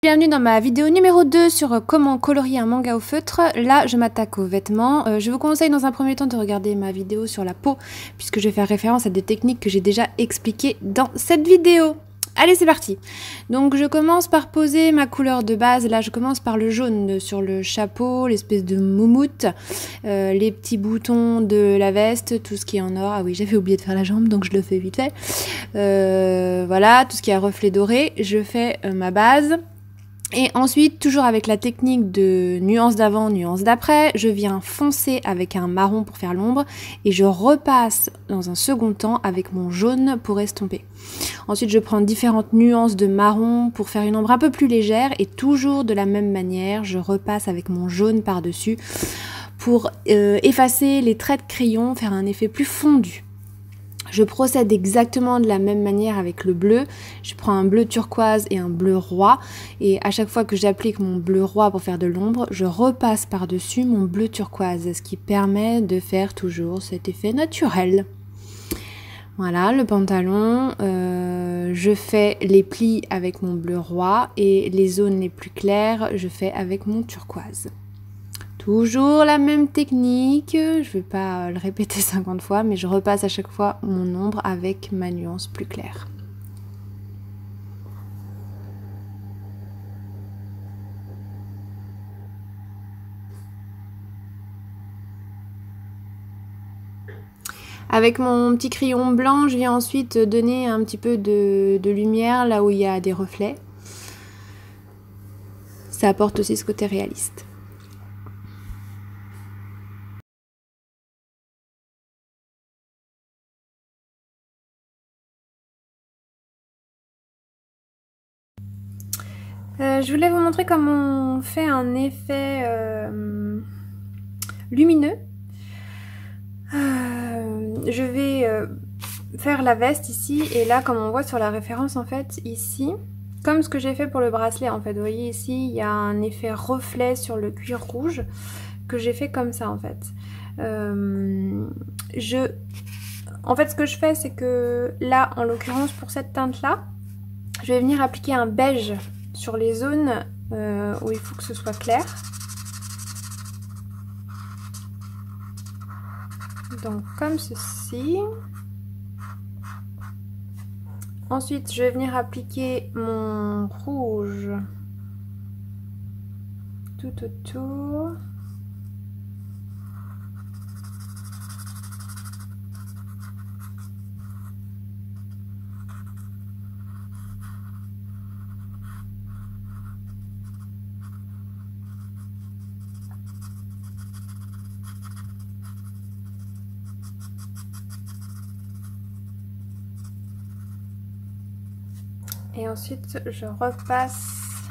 Bienvenue dans ma vidéo numéro 2 sur comment colorier un manga au feutre. Là, je m'attaque aux vêtements. Je vous conseille dans un premier temps de regarder ma vidéo sur la peau, puisque je vais faire référence à des techniques que j'ai déjà expliquées dans cette vidéo. Allez, c'est parti. Donc, je commence par poser ma couleur de base. Là, je commence par le jaune sur le chapeau, l'espèce de moumoute, les petits boutons de la veste, tout ce qui est en or. Ah oui, j'avais oublié de faire la jambe, donc je le fais vite fait. Voilà, tout ce qui est à reflet doré. Je fais ma base. Et ensuite, toujours avec la technique de nuance d'avant, nuance d'après, je viens foncer avec un marron pour faire l'ombre et je repasse dans un second temps avec mon jaune pour estomper. Ensuite, je prends différentes nuances de marron pour faire une ombre un peu plus légère et toujours de la même manière, je repasse avec mon jaune par-dessus pour effacer les traits de crayon, faire un effet plus fondu. Je procède exactement de la même manière avec le bleu. Je prends un bleu turquoise et un bleu roi. Et à chaque fois que j'applique mon bleu roi pour faire de l'ombre, je repasse par-dessus mon bleu turquoise, ce qui permet de faire toujours cet effet naturel. Voilà, le pantalon, je fais les plis avec mon bleu roi et les zones les plus claires, je fais avec mon turquoise. Toujours la même technique, je ne vais pas le répéter 50 fois, mais je repasse à chaque fois mon ombre avec ma nuance plus claire. Avec mon petit crayon blanc, je viens ensuite donner un petit peu de lumière là où il y a des reflets. Ça apporte aussi ce côté réaliste. Je voulais vous montrer comment on fait un effet lumineux. Je vais faire la veste ici et là, comme on voit sur la référence en fait ici, comme ce que j'ai fait pour le bracelet en fait, vous voyez ici il y a un effet reflet sur le cuir rouge que j'ai fait comme ça en fait. En fait ce que je fais c'est que là en l'occurrence pour cette teinte là, je vais venir appliquer un beige sur les zones où il faut que ce soit clair. Donc comme ceci. Ensuite, je vais venir appliquer mon rouge tout autour. Et ensuite, je repasse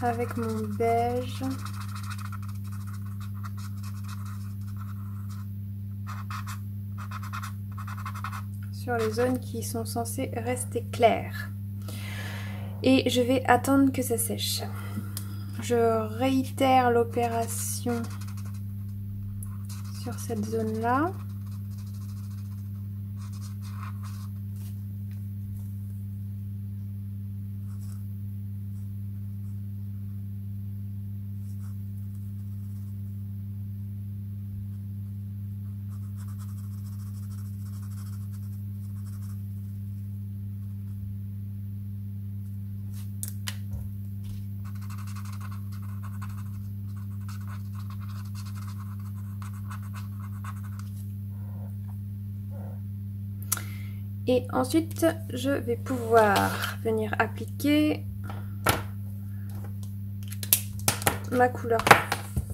avec mon beige. Sur les zones qui sont censées rester claires. Et je vais attendre que ça sèche. Je réitère l'opération sur cette zone-là. Et ensuite, je vais pouvoir venir appliquer ma couleur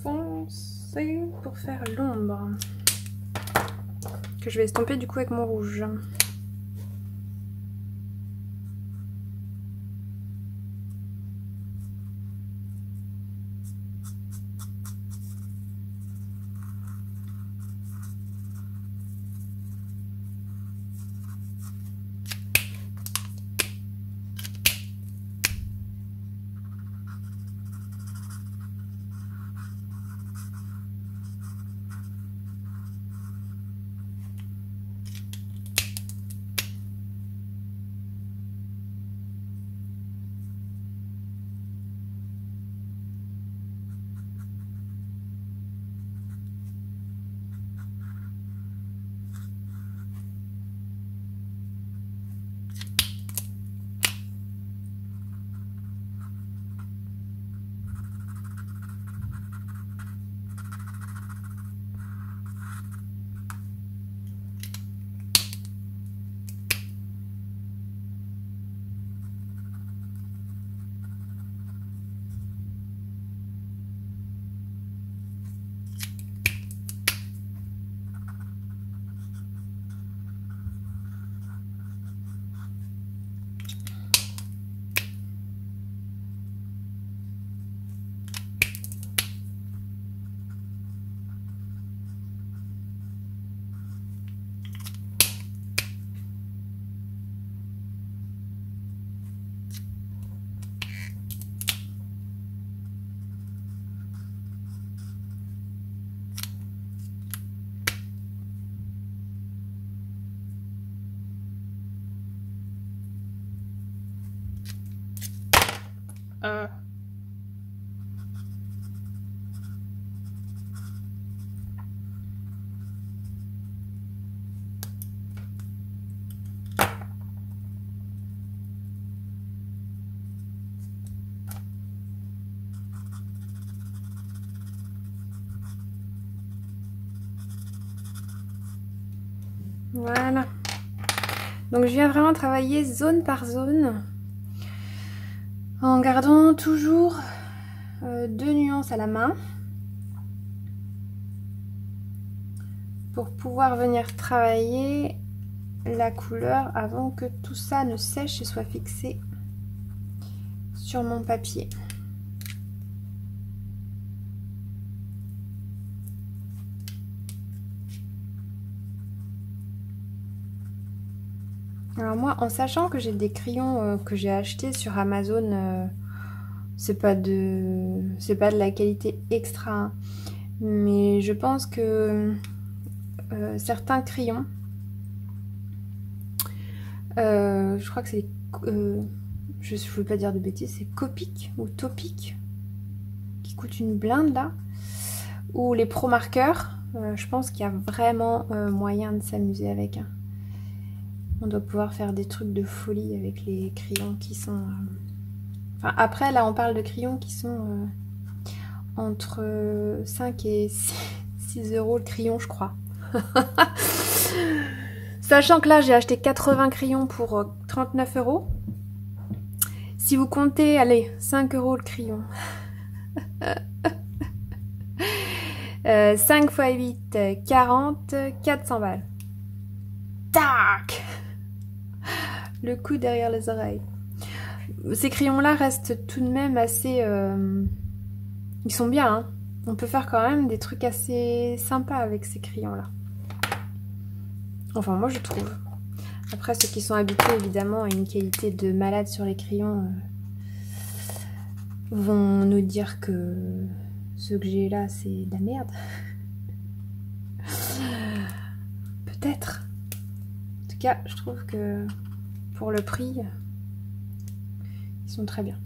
foncée pour faire l'ombre. Que je vais estomper du coup avec mon rouge. Voilà. Donc je viens vraiment travailler zone par zone en gardant toujours 2 nuances à la main pour pouvoir venir travailler la couleur avant que tout ça ne sèche et soit fixé sur mon papier. Alors moi, en sachant que j'ai des crayons que j'ai achetés sur Amazon, c'est pas de la qualité extra, hein, mais je pense que certains crayons, je crois que c'est, je ne veux pas dire de bêtises, c'est Copic ou Topic qui coûte une blinde là, ou les Pro Marqueurs, je pense qu'il y a vraiment moyen de s'amuser avec. Hein. On doit pouvoir faire des trucs de folie avec les crayons qui sont... Enfin, après, là, on parle de crayons qui sont entre 5 et 6 euros le crayon, je crois. Sachant que là, j'ai acheté 80 crayons pour 39 euros. Si vous comptez, allez, 5 euros le crayon. 5 x 8, 40, 400 balles. Tac! Le coup derrière les oreilles. Ces crayons-là restent tout de même assez... Ils sont bien, hein. On peut faire quand même des trucs assez sympas avec ces crayons-là. Enfin, moi, je trouve. Après, ceux qui sont habitués, évidemment, à une qualité de malade sur les crayons vont nous dire que ceux que j'ai là, c'est de la merde. Peut-être. En tout cas, je trouve que pour le prix, ils sont très bien.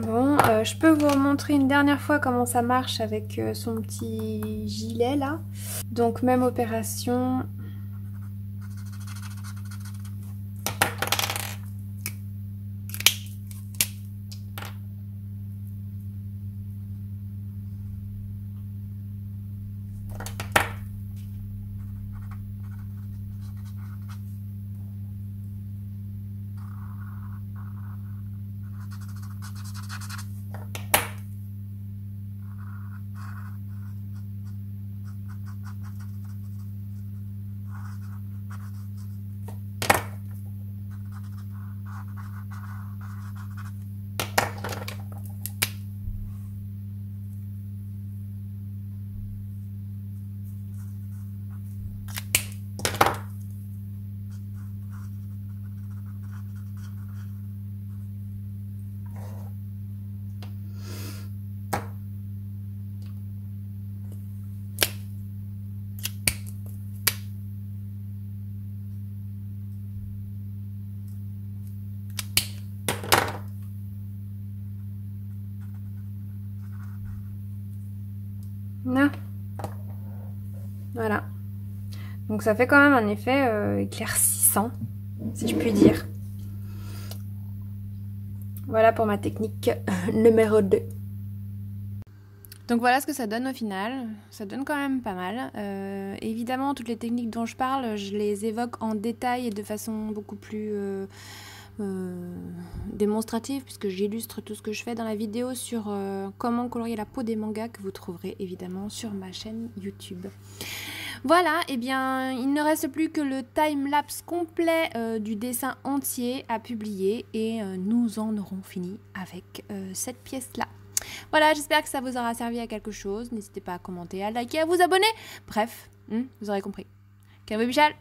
Bon, je peux vous montrer une dernière fois comment ça marche avec son petit gilet là. Donc même opération. Là. Voilà. Donc ça fait quand même un effet éclaircissant, si je puis dire. Voilà pour ma technique numéro 2. Donc voilà ce que ça donne au final, ça donne quand même pas mal. Évidemment, toutes les techniques dont je parle, je les évoque en détail et de façon beaucoup plus démonstrative, puisque j'illustre tout ce que je fais dans la vidéo sur comment colorier la peau des mangas, que vous trouverez évidemment sur ma chaîne YouTube. Voilà, et bien il ne reste plus que le time-lapse complet du dessin entier à publier et nous en aurons fini avec cette pièce-là. Voilà, j'espère que ça vous aura servi à quelque chose. N'hésitez pas à commenter, à liker, à vous abonner. Bref, vous aurez compris. Camo Bichal!